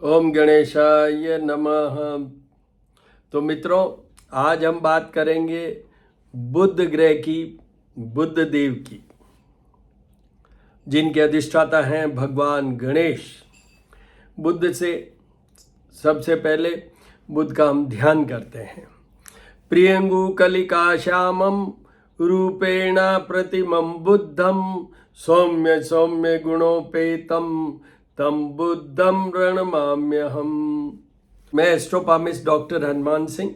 ओम गणेशाय नमः। तो मित्रों, आज हम बात करेंगे बुध ग्रह की, बुध देव की, जिनके अधिष्ठाता हैं भगवान गणेश। बुध से सबसे पहले बुध का हम ध्यान करते हैं। प्रियंगु कलिका श्यामम रूपेण प्रतिमं बुद्धम सौम्य सौम्य गुणोपेतम तम बुद्धम रणमाम्यहम। मैं एस्ट्रोपामिस्ट डॉक्टर हनुमान सिंह।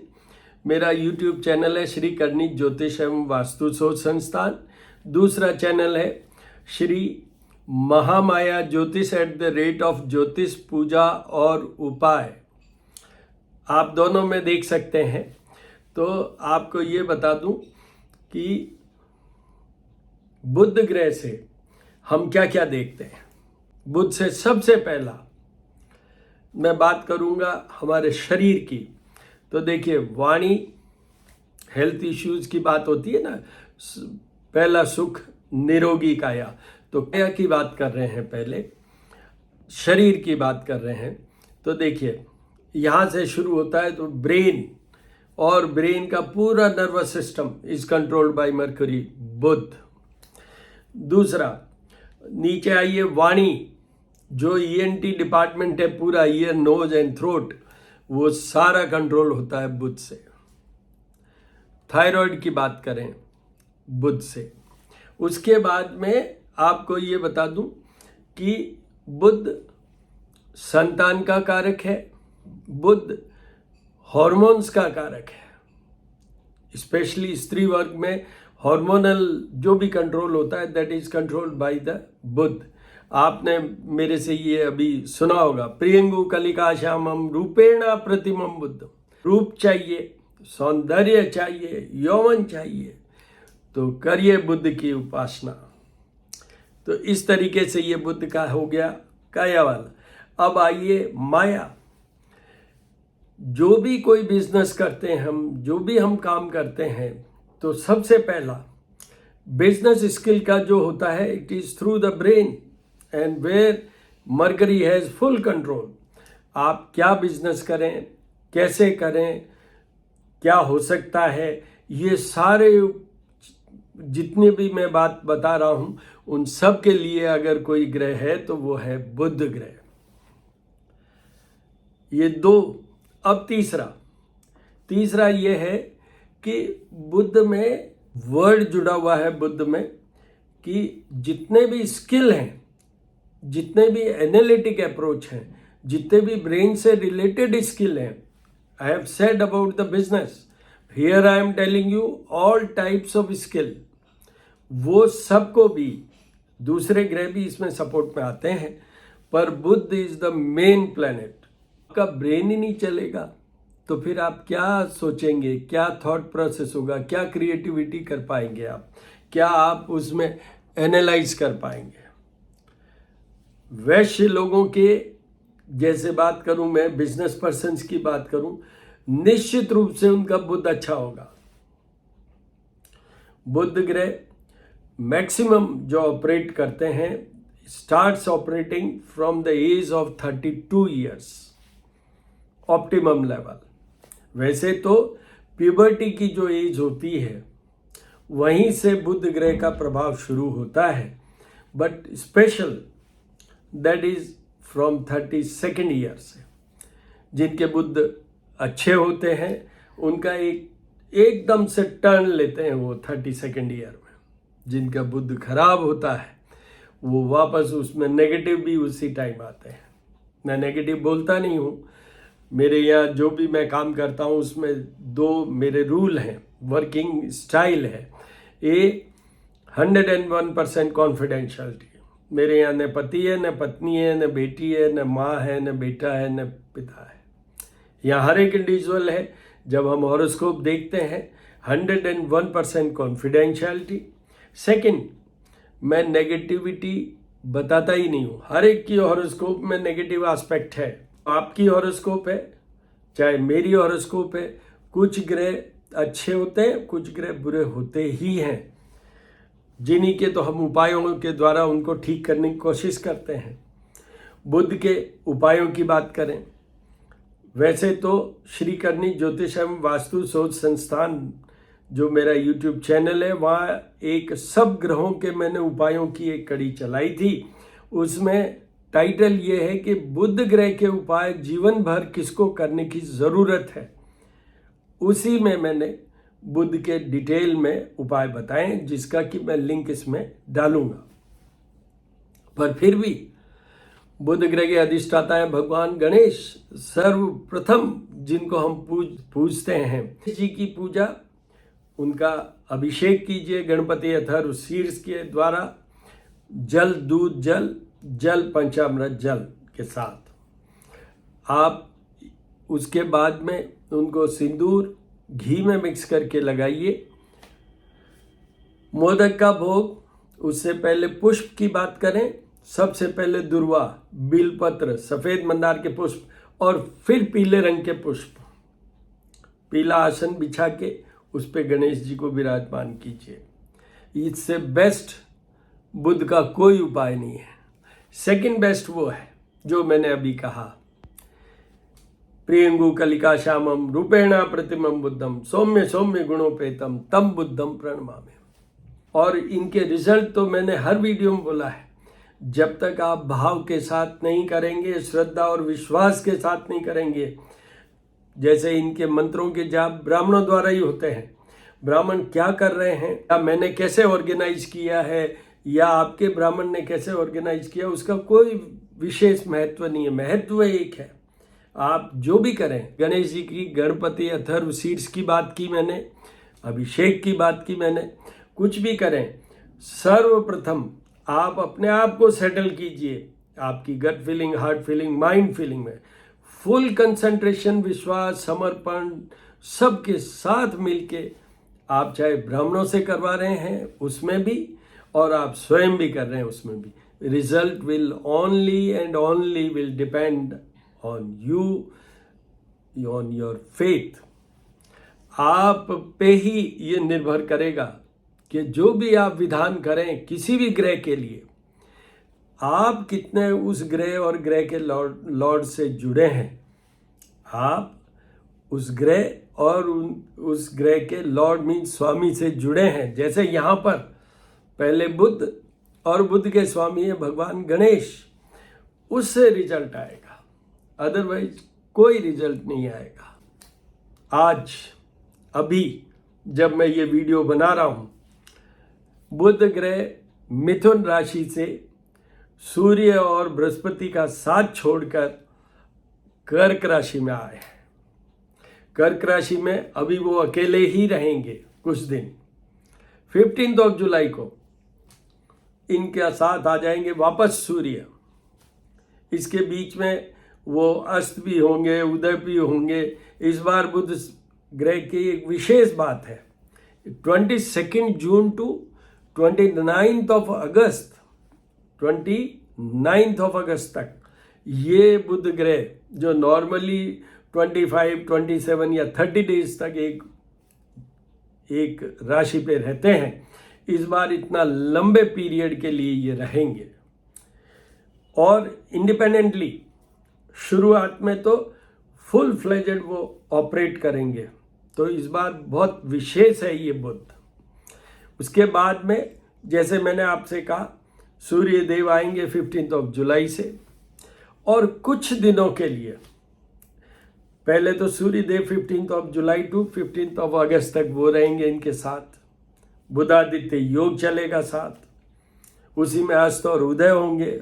मेरा यूट्यूब चैनल है श्री करनी ज्योतिष एवं वास्तु शोध संस्थान। दूसरा चैनल है श्री महामाया ज्योतिष @ ज्योतिष पूजा और उपाय। आप दोनों में देख सकते हैं। तो आपको ये बता दूं कि बुध ग्रह से हम क्या क्या देखते हैं। बुध से सबसे पहला मैं बात करूंगा हमारे शरीर की। तो देखिए, वाणी, हेल्थ इश्यूज की बात होती है ना। पहला सुख निरोगी काया, तो काया की बात कर रहे हैं, पहले शरीर की बात कर रहे हैं। तो देखिए, यहाँ से शुरू होता है। तो ब्रेन, और ब्रेन का पूरा nervous system is controlled by mercury, Budh. दूसरा, नीचे आइए, वाणी, जो ईएनटी डिपार्टमेंट है, पूरा ईयर, नोज एंड थ्रोट, वो सारा कंट्रोल होता है बुध से। थायराइड की बात करें, बुध से। उसके बाद में आपको ये बता दूं कि बुध संतान का कारक है, बुध हॉर्मोन्स का कारक है। स्पेशली स्त्री वर्ग में हार्मोनल जो भी कंट्रोल होता है, that is controlled by the Budh. आपने मेरे से ये अभी सुना होगा, प्रियंगु कलिका श्यामम रूपेण प्रतिमं बुद्धम। रूप चाहिए, सौंदर्य चाहिए, यौवन चाहिए, तो करिए बुद्ध की उपासना। तो इस तरीके से ये बुद्ध का हो गया काया वाला। अब आइए माया। जो भी कोई बिजनेस करते हैं हम, जो भी हम काम करते हैं, तो सबसे पहला बिजनेस स्किल का जो होता है, it is through the brain and where Mercury has full control. आप क्या बिजनेस करें, कैसे करें, क्या हो सकता है, ये सारे जितने भी मैं बात बता रहा हूं, उन सब के लिए अगर कोई ग्रह है तो वो है बुध ग्रह। ये दो। अब तीसरा ये है कि बुध में वर्ड जुड़ा हुआ है, बुध में, कि जितने भी स्किल हैं, जितने भी एनालिटिक अप्रोच हैं, जितने भी ब्रेन से रिलेटेड स्किल हैं, I have said about the business, here I am telling you all types of skill, वो सबको भी दूसरे ग्रह भी इसमें सपोर्ट में आते हैं। पर बुध इज द मेन प्लैनेट। आपका ब्रेन ही नहीं चलेगा तो फिर आप क्या सोचेंगे, क्या थॉट प्रोसेस होगा, क्या क्रिएटिविटी कर पाएंगे आप, क्या आप उसमें एनालाइज कर पाएंगे। वैश्य लोगों के जैसे बात करूं, मैं बिजनेस पर्सन्स की बात करूं, निश्चित रूप से उनका बुध अच्छा होगा। बुध ग्रह मैक्सिमम जो ऑपरेट करते हैं, starts operating from the age of 32 years, optimum level. वैसे तो प्यूबर्टी की जो एज होती है, वहीं से बुध ग्रह का प्रभाव शुरू होता है, but special that is from 32nd year से। जिनके बुध अच्छे होते हैं, उनका एकदम से टर्न लेते हैं वो 32nd ईयर में। जिनका बुध खराब होता है, वो वापस उसमें नेगेटिव भी उसी टाइम आते हैं। मैं नेगेटिव बोलता नहीं हूँ, मेरे यहाँ जो भी मैं काम करता हूँ उसमें दो मेरे रूल हैं, वर्किंग स्टाइल है। 101% कॉन्फिडेंशियलिटी। मेरे यहाँ न पति है, न पत्नी है, न बेटी है, न माँ है, न बेटा है, न पिता है। यहाँ हर एक इंडिविजुअल है। जब हम हॉरोस्कोप देखते हैं, 101% कॉन्फिडेंशियलिटी। सेकंड, मैं नेगेटिविटी बताता ही नहीं हूँ। हर एक की हॉरोस्कोप में नेगेटिव एस्पेक्ट है। आपकी हॉरोस्कोप है, चाहे मेरी हॉरोस्कोप है, कुछ ग्रह अच्छे होते हैं, कुछ ग्रह बुरे होते ही हैं। जिन्हीं के तो हम उपायों के द्वारा उनको ठीक करने की कोशिश करते हैं। बुध के उपायों की बात करें, वैसे तो श्री करनी ज्योतिष एवं वास्तु शोध संस्थान जो मेरा YouTube चैनल है, वहाँ एक सब ग्रहों के मैंने उपायों की एक कड़ी चलाई थी। उसमें टाइटल ये है कि बुध ग्रह के उपाय जीवन भर किसको करने की ज़रूरत है। उसी में मैंने बुध के डिटेल में उपाय बताए, जिसका कि मैं लिंक इसमें डालूंगा। पर फिर भी बुध ग्रह के अधिष्ठाता है भगवान गणेश, सर्वप्रथम जिनको हम पूजते हैं जी की पूजा, उनका अभिषेक कीजिए गणपति अथर्व शीर्ष के द्वारा, जल दूध जल, जल पंचामृत जल के साथ। आप उसके बाद में उनको सिंदूर घी में मिक्स करके लगाइए। मोदक का भोग, उससे पहले पुष्प की बात करें, सबसे पहले दुर्वा, बिलपत्र, सफेद मंदार के पुष्प और फिर पीले रंग के पुष्प। पीला आसन बिछा के उस पे गणेश जी को विराजमान कीजिए। इससे बेस्ट बुध का कोई उपाय नहीं है। सेकंड बेस्ट वो है जो मैंने अभी कहा, प्रियंगु कलिका श्यामम रूपेणा प्रतिमम बुद्धम सौम्य सौम्य गुणोपेतम तम बुद्धम प्रणमामि। और इनके रिजल्ट तो मैंने हर वीडियो में बोला है, जब तक आप भाव के साथ नहीं करेंगे, श्रद्धा और विश्वास के साथ नहीं करेंगे। जैसे इनके मंत्रों के जाप ब्राह्मणों द्वारा ही होते हैं। ब्राह्मण क्या कर रहे हैं, या मैंने कैसे ऑर्गेनाइज किया है, या आपके ब्राह्मण ने कैसे ऑर्गेनाइज किया, उसका कोई विशेष महत्व नहीं है। महत्व एक है, आप जो भी करें, गणेश जी की, गणपति अथर्व शीर्ष की बात की मैंने, अभिषेक की बात की मैंने, कुछ भी करें, सर्वप्रथम आप अपने आप को सेटल कीजिए, आपकी gut feeling, heart feeling, mind feeling में फुल कंसंट्रेशन, विश्वास, समर्पण सबके साथ मिलके आप चाहे ब्राह्मणों से करवा रहे हैं उसमें भी, और आप स्वयं भी कर रहे हैं उसमें भी, result will only and only will depend on you, on your faith. आप पे ही ये निर्भर करेगा कि जो भी आप विधान करें किसी भी ग्रह के लिए, आप कितने उस ग्रह और ग्रह के लॉर्ड से जुड़े हैं। आप उस ग्रह और उस ग्रह के लॉर्ड मीन स्वामी से जुड़े हैं। जैसे यहाँ पर पहले बुध और बुध के स्वामी है भगवान गणेश, उससे रिजल्ट आएगा, अदरवाइज कोई रिजल्ट नहीं आएगा। आज अभी जब मैं ये वीडियो बना रहा हूँ, बुध ग्रह मिथुन राशि से सूर्य और बृहस्पति का साथ छोड़कर कर्क राशि में आए हैं। कर्क राशि में अभी वो अकेले ही रहेंगे कुछ दिन। 15 जुलाई को इनके साथ आ जाएंगे वापस सूर्य। इसके बीच में वो अस्त भी होंगे, उदय भी होंगे। इस बार बुध ग्रह की एक विशेष बात है, 22 जून टू 29 अगस्त, 29 अगस्त तक ये बुध ग्रह जो नॉर्मली 25, 27 या 30 डेज तक एक राशि पे रहते हैं, इस बार इतना लंबे पीरियड के लिए ये रहेंगे। और इंडिपेंडेंटली शुरुआत में तो फुल फ्लेजेड वो ऑपरेट करेंगे, तो इस बार बहुत विशेष है ये बुध। उसके बाद में जैसे मैंने आपसे कहा, सूर्य देव आएंगे 15 जुलाई से, और कुछ दिनों के लिए, पहले तो सूर्य देव 15 जुलाई टू 15 अगस्त तक वो रहेंगे इनके साथ। बुधादित्य योग चलेगा साथ, उसी में अस्त और उदय होंगे।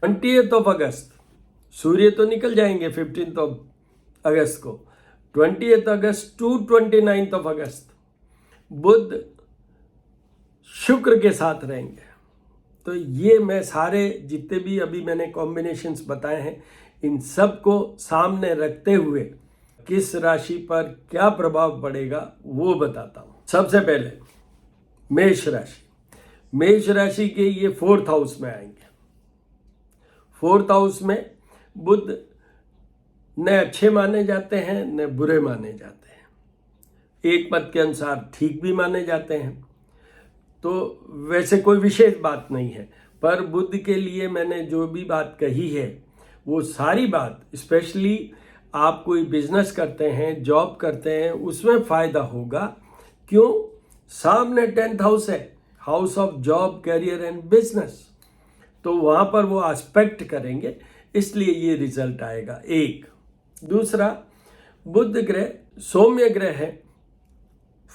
20 अगस्त सूर्य तो निकल जाएंगे 15 अगस्त को। 20 अगस्त टू 29 अगस्त बुध शुक्र के साथ रहेंगे। तो ये मैं सारे जितने भी अभी मैंने कॉम्बिनेशंस बताए हैं, इन सब को सामने रखते हुए किस राशि पर क्या प्रभाव पड़ेगा वो बताता हूँ। सबसे पहले मेष राशि। मेष राशि के ये 4th हाउस में आएंगे। 4th हाउस में बुध न अच्छे माने जाते हैं न बुरे माने जाते हैं, एक मत के अनुसार ठीक भी माने जाते हैं। तो वैसे कोई विशेष बात नहीं है, पर बुध के लिए मैंने जो भी बात कही है वो सारी बात, स्पेशली आप कोई बिजनेस करते हैं, जॉब करते हैं, उसमें फ़ायदा होगा। क्यों? सामने 10th हाउस है, house of job, career and business, तो वहाँ पर वो एस्पेक्ट करेंगे, इसलिए ये रिजल्ट आएगा। एक दूसरा, बुध ग्रह सौम्य ग्रह है,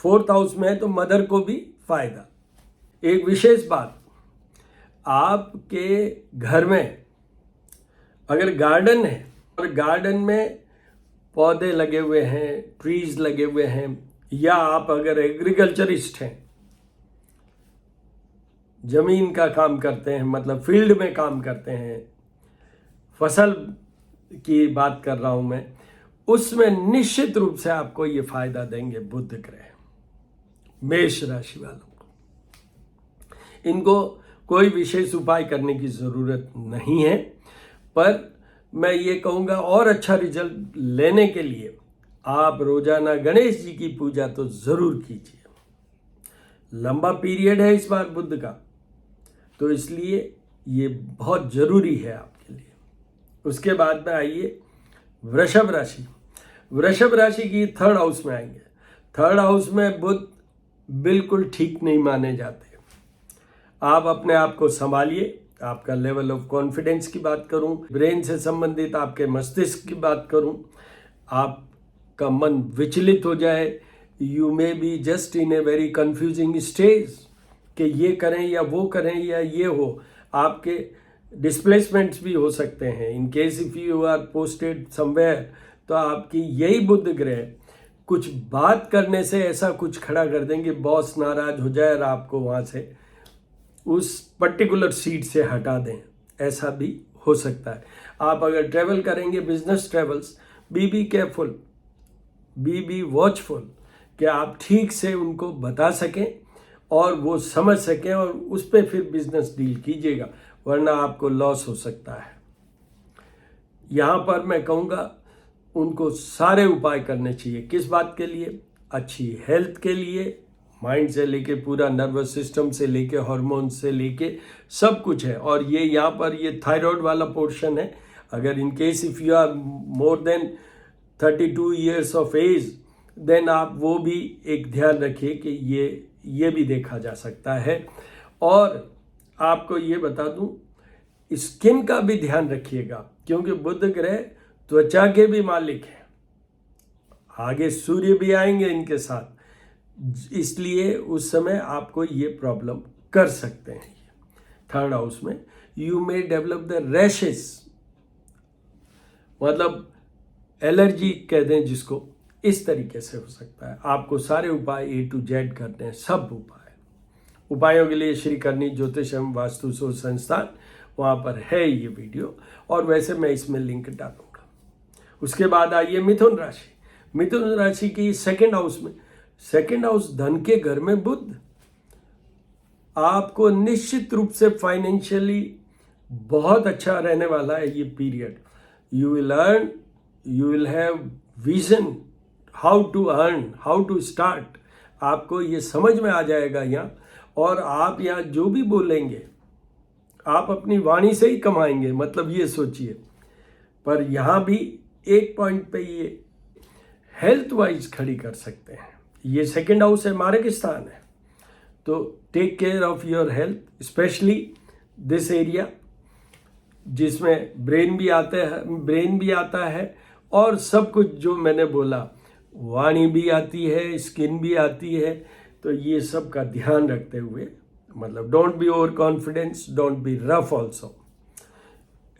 4th हाउस में है, तो मदर को भी फायदा। एक विशेष बात, आपके घर में अगर गार्डन है और गार्डन में पौधे लगे हुए हैं, ट्रीज लगे हुए हैं, या आप अगर एग्रीकल्चरिस्ट हैं, जमीन का काम करते हैं, मतलब फील्ड में काम करते हैं, फसल की बात कर रहा हूं मैं, उसमें निश्चित रूप से आपको ये फायदा देंगे बुध ग्रह। मेष राशि वालों को इनको कोई विशेष उपाय करने की जरूरत नहीं है, पर मैं ये कहूँगा और अच्छा रिजल्ट लेने के लिए आप रोजाना गणेश जी की पूजा तो जरूर कीजिए। लंबा पीरियड है इस बार बुध का, तो इसलिए ये बहुत जरूरी है आपके लिए। उसके बाद में आइए वृषभ राशि। वृषभ राशि की 3rd हाउस में आएंगे। 3rd हाउस में बुध बिल्कुल ठीक नहीं माने जाते। आप अपने आप को संभालिए। आपका लेवल ऑफ कॉन्फिडेंस की बात करूं, ब्रेन से संबंधित आपके मस्तिष्क की बात करूं, आपका मन विचलित हो जाए, you may be just in a very confusing stage कि ये करें या वो करें या ये हो। आपके डिस्प्लेसमेंट्स भी हो सकते हैं। In case if you are posted somewhere, तो आपकी यही बुध ग्रह कुछ बात करने से ऐसा कुछ खड़ा कर देंगे, बॉस नाराज हो जाए और आपको वहाँ से उस पर्टिकुलर सीट से हटा दें, ऐसा भी हो सकता है। आप अगर ट्रेवल करेंगे, business travels, be careful, be watchful, कि आप ठीक से उनको बता सकें और वो समझ सकें और उस पर फिर बिजनेस डील कीजिएगा, वरना आपको लॉस हो सकता है। यहाँ पर मैं कहूँगा उनको सारे उपाय करने चाहिए। किस बात के लिए? अच्छी हेल्थ के लिए, माइंड से लेके पूरा नर्वस सिस्टम से लेके हार्मोन से लेके सब कुछ है। और ये यहाँ पर ये थायराइड वाला पोर्शन है। अगर in case if you are more than 32 years of age, then आप वो भी एक ध्यान रखिए कि ये भी देखा जा सकता है। और आपको ये बता दूं, स्किन का भी ध्यान रखिएगा, क्योंकि बुध ग्रह त्वचा के भी मालिक है। आगे सूर्य भी आएंगे इनके साथ, इसलिए उस समय आपको ये प्रॉब्लम कर सकते हैं। 3rd हाउस में you may develop the rashes, मतलब एलर्जी कह दें जिसको, इस तरीके से हो सकता है। आपको सारे उपाय A to Z करते हैं, सब उपायों के लिए श्री करनी ज्योतिष एवं वास्तु शोध संस्थान, वहाँ पर है ये वीडियो, और वैसे मैं इसमें लिंक डालूंगा। उसके बाद आइए मिथुन राशि। मिथुन राशि की 2nd हाउस में, 2nd हाउस धन के घर में बुध, आपको निश्चित रूप से फाइनेंशियली बहुत अच्छा रहने वाला है ये period. You will earn, you will have vision how to earn, how to start. आपको ये समझ में आ जाएगा यहाँ, और आप यहाँ जो भी बोलेंगे आप अपनी वाणी से ही कमाएंगे, मतलब ये सोचिए। पर यहाँ भी एक पॉइंट पे ये हेल्थ वाइज खड़ी कर सकते हैं। ये 2nd हाउस है, मारक स्थान है, तो take care of your health, specially this area जिसमें ब्रेन भी आता है और सब कुछ जो मैंने बोला, वाणी भी आती है, स्किन भी आती है। तो ये सब का ध्यान रखते हुए, मतलब don't be over confidence, don't be rough also,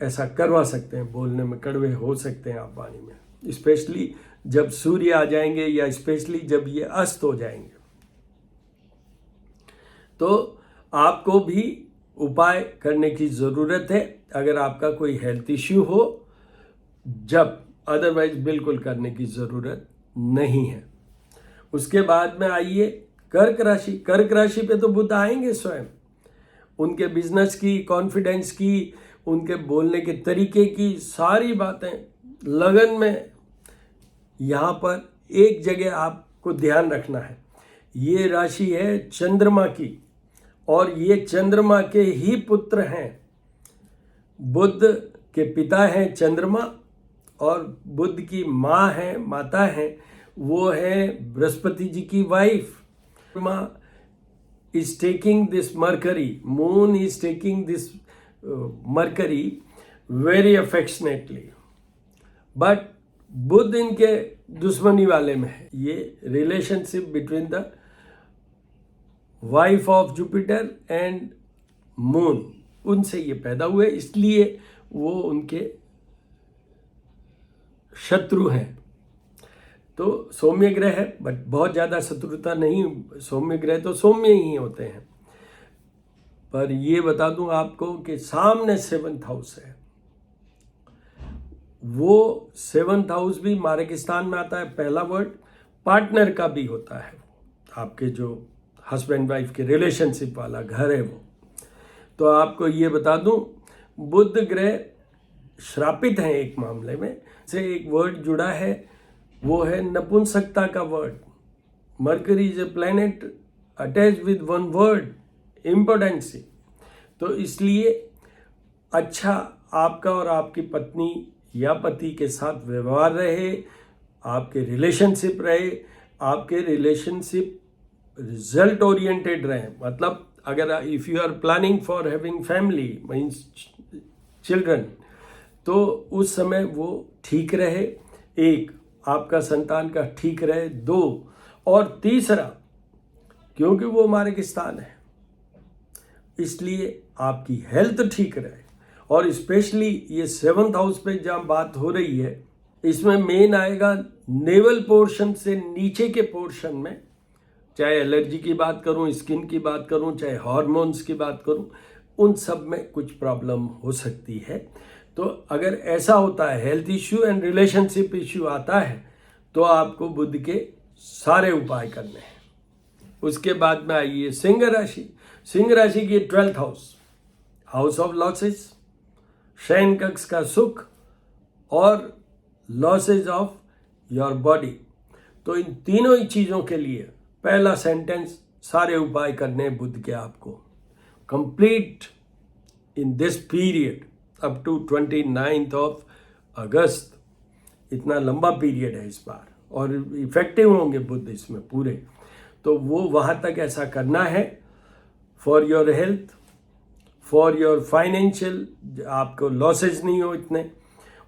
ऐसा करवा सकते हैं। बोलने में कड़वे हो सकते हैं आप वाणी में, स्पेशली जब सूर्य आ जाएंगे या स्पेशली जब ये अस्त हो जाएंगे। तो आपको भी उपाय करने की ज़रूरत है अगर आपका कोई हेल्थ इश्यू हो, जब अदरवाइज बिल्कुल करने की ज़रूरत नहीं है। उसके बाद में आइए कर्क राशि। कर्क राशि पे तो बुध आएंगे स्वयं, उनके बिजनेस की, कॉन्फिडेंस की, उनके बोलने के तरीके की सारी बातें लगन में। यहाँ पर एक जगह आपको ध्यान रखना है, ये राशि है चंद्रमा की, और ये चंद्रमा के ही पुत्र हैं। बुध के पिता हैं चंद्रमा और बुध की माँ है, माता है, वो है बृहस्पति जी की वाइफ। चंद्रमा is taking this Mercury, moon is taking this Mercury very affectionately, but बुध इनके दुश्मनी वाले में है। ये relationship between the wife of Jupiter and moon, उनसे ये पैदा हुए, इसलिए वो उनके शत्रु हैं। तो सौम्य ग्रह है, बट बहुत ज़्यादा शत्रुता नहीं। सौम्य ग्रह तो सौम्य ही होते हैं। पर ये बता दूं आपको कि सामने 7th हाउस है, वो 7th हाउस भी मार्गस्थान में आता है। पहला वर्ड पार्टनर का भी होता है, आपके जो हस्बैंड वाइफ के रिलेशनशिप वाला घर है वो। तो आपको ये बता दूं, बुध ग्रह श्रापित हैं एक मामले में। से एक वर्ड जुड़ा है, वो है नपुंसकता का word. Mercury is a planet attach with one word, impotency. तो इसलिए अच्छा आपका और आपकी पत्नी या पति के साथ व्यवहार रहे, आपके रिलेशनशिप रहे, आपके रिलेशनशिप रिजल्ट ओरिएंटेड रहे। मतलब अगर if you are planning for having family means children, तो उस समय वो ठीक रहे। एक, आपका संतान का ठीक रहे। 2, और तीसरा, क्योंकि वो मार्गस्थान है इसलिए आपकी हेल्थ ठीक रहे। और स्पेशली ये 7th हाउस पे जहाँ बात हो रही है, इसमें मेन आएगा नेवल पोर्शन से नीचे के पोर्शन में, चाहे एलर्जी की बात करूं, स्किन की बात करूं, चाहे हार्मोन्स की बात करूं, उन सब में कुछ प्रॉब्लम हो सकती है। तो अगर ऐसा होता है, health issue and relationship issue आता है, तो आपको बुध के सारे उपाय करने हैं। उसके बाद में आइए सिंह राशि। सिंह राशि की 12th house, house of losses, शयन कक्ष का सुख और लॉसेज ऑफ योर बॉडी। तो इन तीनों ही चीज़ों के लिए पहला सेंटेंस, सारे उपाय करने बुध के आपको complete in this period up to 29th of August. इतना लंबा पीरियड है इस बार और इफेक्टिव होंगे बुध इसमें पूरे। तो वो वहाँ तक ऐसा करना है for your health, for your financial, आपको लॉसेज नहीं हो इतने,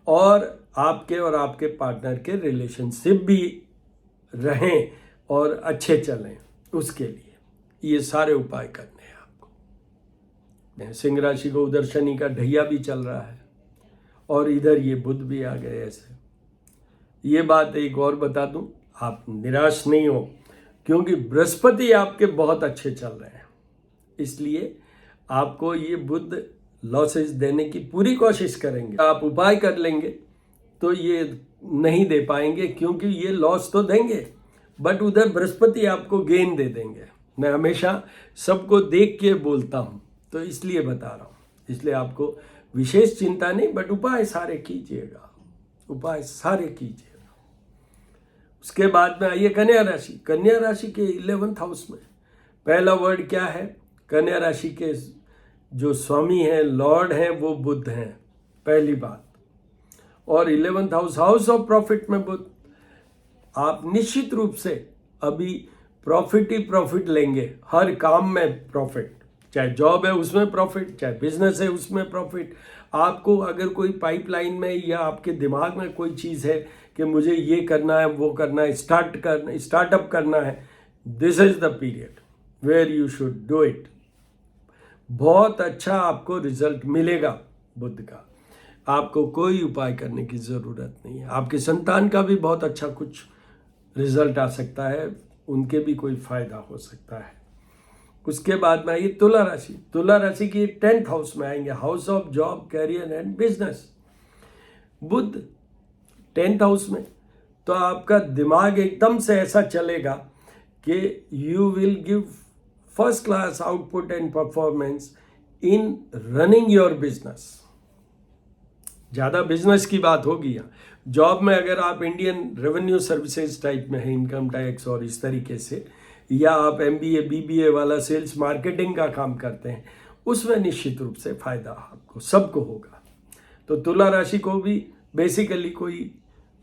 और आपके पार्टनर के रिलेशनशिप भी रहें और अच्छे चलें, उसके लिए ये सारे उपाय करने हैं आपको। सिंह राशि को उधर शनि का ढैया भी चल रहा है और इधर ये बुध भी आ गए। ऐसे ये बात एक और बता दूं, आप निराश नहीं हो, क्योंकि बृहस्पति आपके बहुत अच्छे चल रहे हैं, इसलिए आपको ये बुध लॉसेज देने की पूरी कोशिश करेंगे। आप उपाय कर लेंगे तो ये नहीं दे पाएंगे, क्योंकि ये लॉस तो देंगे बट उधर बृहस्पति आपको गेन दे देंगे। मैं हमेशा सबको देख के बोलता हूँ, तो इसलिए बता रहा हूँ। इसलिए आपको विशेष चिंता नहीं, बट उपाय सारे कीजिएगा, उपाय सारे कीजिएगा। उसके बाद में आइए कन्या राशि। कन्या राशि के 11th हाउस में पहला वर्ड क्या है? कन्या राशि के जो स्वामी हैं, लॉर्ड हैं, वो बुध हैं, पहली बात। और 11th house, house of profit में बुध। आप निश्चित रूप से अभी प्रॉफिट ही प्रॉफिट लेंगे, हर काम में प्रॉफिट, चाहे जॉब है उसमें प्रॉफिट, चाहे बिजनेस है उसमें प्रॉफिट। आपको अगर कोई पाइपलाइन में या आपके दिमाग में कोई चीज़ है कि मुझे ये करना है, वो करना है, स्टार्टअप करना है, this is the period where you should do it. बहुत अच्छा आपको रिजल्ट मिलेगा बुध का, आपको कोई उपाय करने की ज़रूरत नहीं है। आपके संतान का भी बहुत अच्छा कुछ रिजल्ट आ सकता है, उनके भी कोई फायदा हो सकता है। उसके बाद में आइए तुला राशि। तुला राशि की 10th हाउस में आएंगे, house of job, career and business. बुध 10th हाउस में, तो आपका दिमाग एकदम से ऐसा चलेगा कि you will give first class output and performance in running your business. ज़्यादा बिजनेस की बात होगी यहाँ। जॉब में अगर आप इंडियन रेवेन्यू सर्विसेज टाइप में है, इनकम टैक्स और इस तरीके से, या आप MBA BBA वाला सेल्स मार्केटिंग का काम करते हैं, उसमें निश्चित रूप से फायदा आपको सबको होगा। तो तुला राशि को भी बेसिकली कोई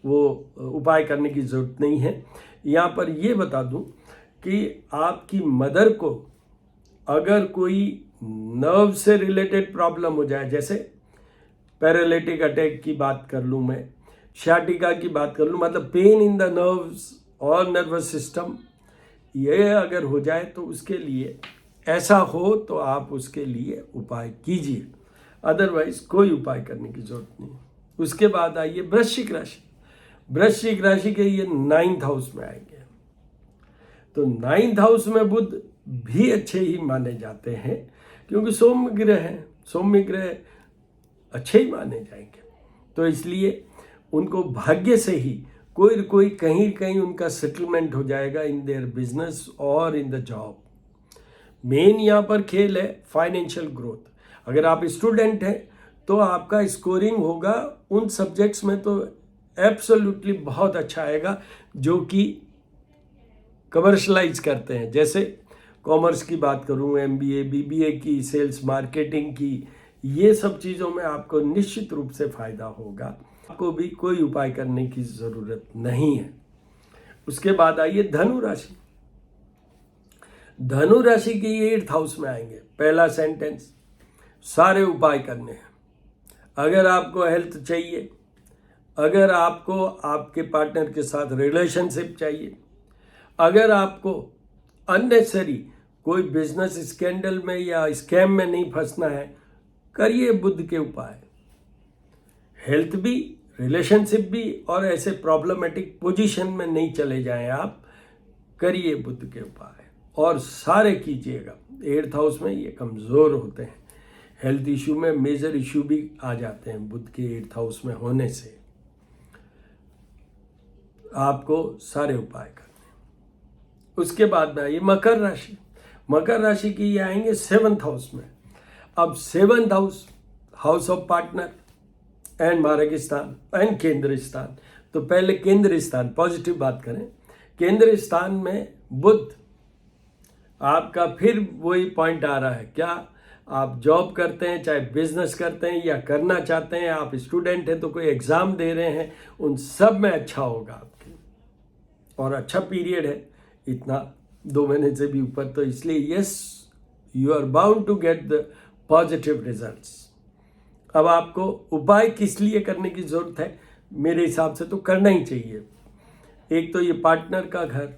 वो उपाय करने की ज़रूरत नहीं है। यहाँ पर ये बता दूं कि आपकी मदर को अगर कोई नर्व से रिलेटेड प्रॉब्लम हो जाए, जैसे पैरालिटिक अटैक की बात कर लूँ मैं, शाटिका की बात कर लूँ, मतलब पेन इन द नर्व्स और नर्वस सिस्टम, ये अगर हो जाए तो उसके लिए ऐसा हो तो आप उसके लिए उपाय कीजिए, अदरवाइज कोई उपाय करने की जरूरत नहीं। उसके बाद आइए वृश्चिक राशि। वृश्चिक राशि के ये 9th हाउस में आएंगे। तो 9th हाउस में बुध भी अच्छे ही माने जाते हैं, क्योंकि सौम्य ग्रह अच्छे ही माने जाएंगे। तो इसलिए उनको भाग्य से ही कोई कहीं कहीं उनका सेटलमेंट हो जाएगा इन देयर बिजनेस और इन द जॉब। मेन यहाँ पर खेल है फाइनेंशियल ग्रोथ। अगर आप स्टूडेंट हैं तो आपका स्कोरिंग होगा उन सब्जेक्ट्स में तो एब्सोल्युटली बहुत अच्छा आएगा जो कि कमर्शलाइज करते हैं। जैसे कॉमर्स की बात करूँ, MBA BBA की, सेल्स मार्केटिंग की, ये सब चीज़ों में आपको निश्चित रूप से फायदा होगा। आपको भी कोई उपाय करने की ज़रूरत नहीं है। उसके बाद आइए धनु राशि। धनु राशि की 8th हाउस में आएंगे। पहला सेंटेंस, सारे उपाय करने हैं। अगर आपको हेल्थ चाहिए, अगर आपको आपके पार्टनर के साथ रिलेशनशिप चाहिए, अगर आपको अननेसेसरी कोई बिजनेस स्कैंडल में या स्कैम में नहीं फंसना है, करिए बुध के उपाय। हेल्थ भी, रिलेशनशिप भी, और ऐसे प्रॉब्लमेटिक पोजीशन में नहीं चले जाएं आप, करिए बुध के उपाय और सारे कीजिएगा। 8th हाउस में ये कमज़ोर होते हैं, हेल्थ इशू में मेजर इशू भी आ जाते हैं बुध के 8th हाउस में होने से। आपको सारे उपाय करने। उसके बाद में आइए मकर राशि। मकर राशि की ये आएंगे 7th हाउस में। अब 7th house of partner and मार्ग स्थान एंड केंद्र स्थान। तो पहले केंद्र स्थान, पॉजिटिव बात करें। केंद्र स्थान में बुध आपका फिर वही पॉइंट आ रहा है, क्या आप जॉब करते हैं, चाहे बिजनेस करते हैं या करना चाहते हैं, आप स्टूडेंट हैं तो कोई एग्जाम दे रहे हैं, उन सब में अच्छा होगा आपके, और अच्छा पीरियड है इतना 2 महीने से भी ऊपर। तो इसलिए yes, you are bound to get the positive results. अब आपको उपाय किस लिए करने की जरूरत है, मेरे हिसाब से तो करना ही चाहिए। एक तो ये पार्टनर का घर,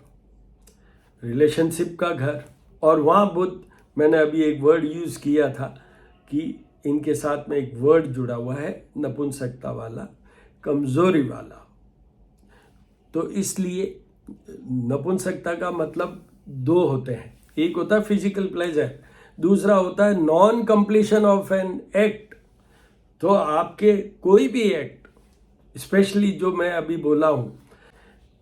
रिलेशनशिप का घर, और वहाँ बुध, मैंने अभी एक वर्ड यूज़ किया था कि इनके साथ में एक वर्ड जुड़ा हुआ है नपुंसकता वाला, कमज़ोरी वाला। तो इसलिए नपुंसकता का मतलब 2 होते हैं, एक होता है फिजिकल प्लेजर, दूसरा होता है non completion of an act. तो आपके कोई भी एक्ट, स्पेशली जो मैं अभी बोला हूँ,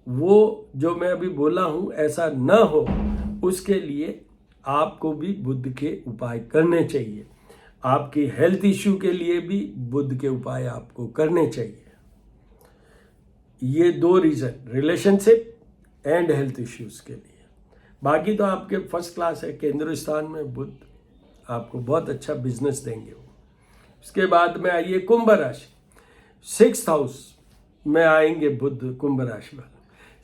वो जो मैं अभी बोला हूँ ऐसा न हो, उसके लिए आपको भी बुध के उपाय करने चाहिए। आपकी हेल्थ इश्यू के लिए भी बुध के उपाय आपको करने चाहिए। ये 2 reason, relationship and health issues के लिए। बाकी तो आपके फर्स्ट क्लास है। केंद्र स्थान में बुध आपको बहुत अच्छा बिजनेस देंगे वो। उसके बाद में आइए कुंभ राशि। 6th हाउस में आएंगे बुध, कुंभ राशि वाले।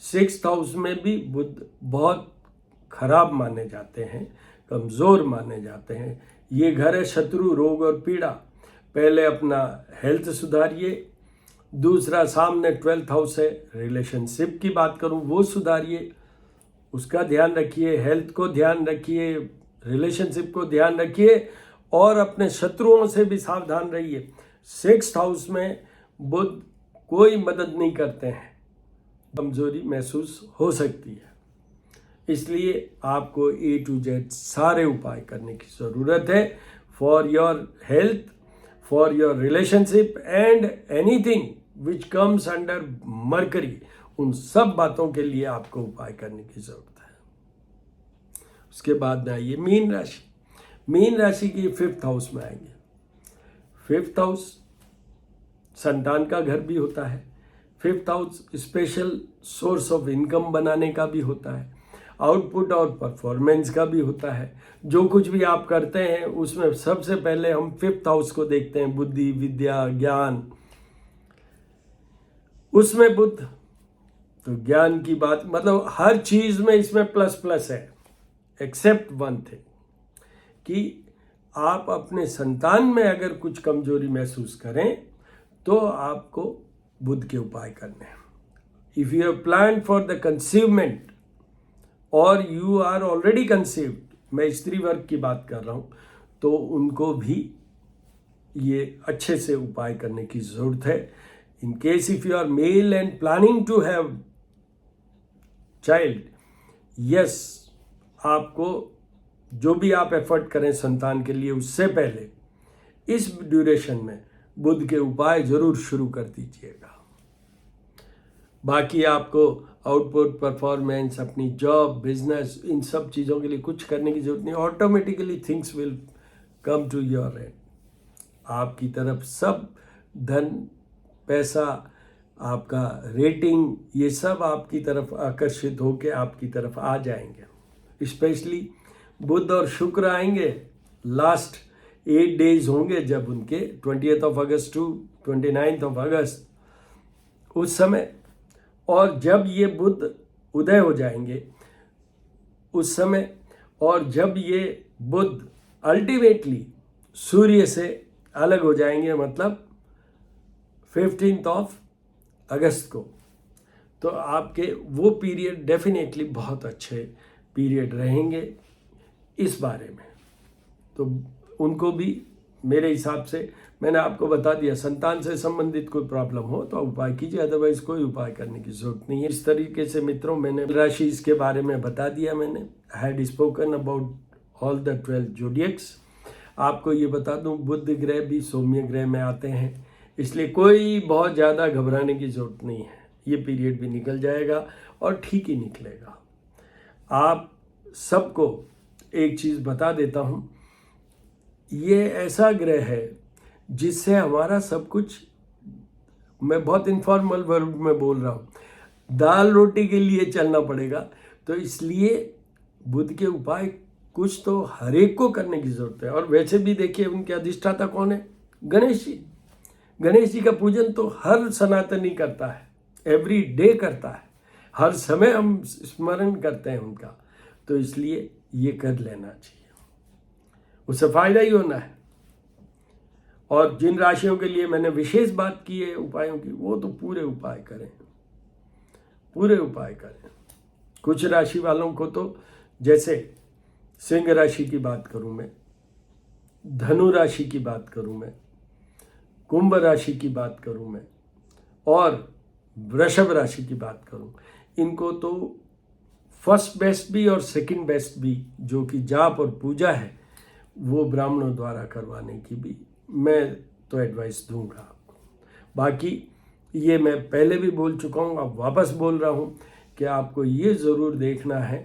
6th हाउस में भी बुध बहुत खराब माने जाते हैं, कमज़ोर माने जाते हैं। ये घर है शत्रु, रोग और पीड़ा। पहले अपना हेल्थ सुधारिए, दूसरा सामने 12th हाउस है, रिलेशनशिप की बात करूं वो सुधारिए, उसका ध्यान रखिए, हेल्थ को ध्यान रखिए, रिलेशनशिप को ध्यान रखिए, और अपने शत्रुओं से भी सावधान रहिए। 6th हाउस में बुध कोई मदद नहीं करते हैं, कमजोरी महसूस हो सकती है। इसलिए आपको A to Z सारे उपाय करने की ज़रूरत है for your health, for your relationship and anything which comes under mercury. उन सब बातों के लिए आपको उपाय करने की ज़रूरत है। उसके बाद में आइए मीन राशि। मीन राशि की 5th हाउस में आएंगे। 5th हाउस संतान का घर भी होता है। 5th house special source of income बनाने का भी होता है। आउटपुट और परफॉर्मेंस का भी होता है। जो कुछ भी आप करते हैं उसमें सबसे पहले हम 5th हाउस को देखते हैं, बुद्धि, विद्या, ज्ञान। उसमें बुद्ध तो ज्ञान की बात, मतलब हर चीज में इसमें प्लस प्लस है, एक्सेप्ट वन थिंग कि आप अपने संतान में अगर कुछ कमजोरी महसूस करें तो आपको बुद्ध के उपाय करने हैं। If you have plan for the conceivement और यू आर ऑलरेडी कंसीव्ड, मैं स्त्री वर्ग की बात कर रहा हूं, तो उनको भी ये अच्छे से उपाय करने की जरूरत है। In case if you are male and planning to have child, yes, आपको जो भी आप एफर्ट करें संतान के लिए, उससे पहले इस ड्यूरेशन में बुद्ध के उपाय जरूर शुरू कर दीजिएगा। बाकी आपको आउटपुट, परफॉर्मेंस, अपनी जॉब, बिजनेस, इन सब चीज़ों के लिए कुछ करने की जरूरत नहीं। Automatically things will come to your end. आपकी तरफ सब धन, पैसा, आपका रेटिंग, ये सब आपकी तरफ आकर्षित होकर आपकी तरफ आ जाएंगे। स्पेशली बुध और शुक्र आएंगे, लास्ट 8 डेज होंगे जब उनके 20th अगस्त टू 29th अगस्त, उस समय, और जब ये बुध उदय हो जाएंगे उस समय, और जब ये बुध अल्टीमेटली सूर्य से अलग हो जाएंगे, मतलब 15th अगस्त को, तो आपके वो पीरियड डेफिनेटली बहुत अच्छे पीरियड रहेंगे इस बारे में। तो उनको भी मेरे हिसाब से मैंने आपको बता दिया, संतान से संबंधित कोई प्रॉब्लम हो तो उपाय कीजिए, अदरवाइज कोई उपाय करने की जरूरत नहीं है। इस तरीके से मित्रों मैंने राशि इसके बारे में बता दिया। मैंने had spoken about all the 12 जोडियक्स। आपको ये बता दूं, बुध ग्रह भी सौम्य ग्रह में आते हैं, इसलिए कोई बहुत ज़्यादा घबराने की जरूरत नहीं है। ये पीरियड भी निकल जाएगा और ठीक ही निकलेगा। आप सबको एक चीज़ बता देता हूँ, ये ऐसा ग्रह है जिससे हमारा सब कुछ, मैं बहुत इनफॉर्मल वर्ड में बोल रहा हूँ, दाल रोटी के लिए चलना पड़ेगा। तो इसलिए बुध के उपाय कुछ तो हर एक को करने की जरूरत है। और वैसे भी देखिए उनके अधिष्ठाता कौन है? गणेश जी। गणेश जी का पूजन तो हर सनातनी करता है, एवरी डे करता है, हर समय हम स्मरण करते हैं उनका। तो इसलिए ये कर लेना चाहिए, उससे फायदा ही होना है। और जिन राशियों के लिए मैंने विशेष बात की है उपायों की, वो तो पूरे उपाय करें, पूरे उपाय करें। कुछ राशि वालों को तो, जैसे सिंह राशि की बात करूं मैं, धनु राशि की बात करूं मैं, कुंभ राशि की बात करूं मैं, और वृषभ राशि की बात करूं, इनको तो फर्स्ट बेस्ट भी और सेकंड बेस्ट भी, जो कि जाप और पूजा है, वो ब्राह्मणों द्वारा करवाने की भी मैं तो एडवाइस दूंगा आपको। बाकी ये मैं पहले भी बोल चुका हूँ, अब वापस बोल रहा हूँ कि आपको ये ज़रूर देखना है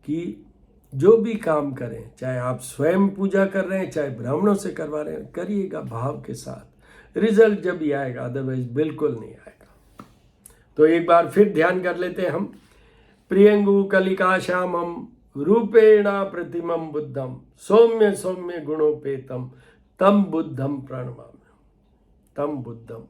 कि जो भी काम करें, चाहे आप स्वयं पूजा कर रहे हैं, चाहे ब्राह्मणों से करवा रहे हैं, करिएगा भाव के साथ, रिजल्ट जब ही आएगा, अदरवाइज बिल्कुल नहीं आएगा। तो एक बार फिर ध्यान कर लेते हैं हम। प्रियंगु कलिका श्यामम रूपेणा प्रतिमं बुद्धम सौम्य सौम्य गुणोपेतम तम बुद्धम प्रणमामि, तम बुद्धम।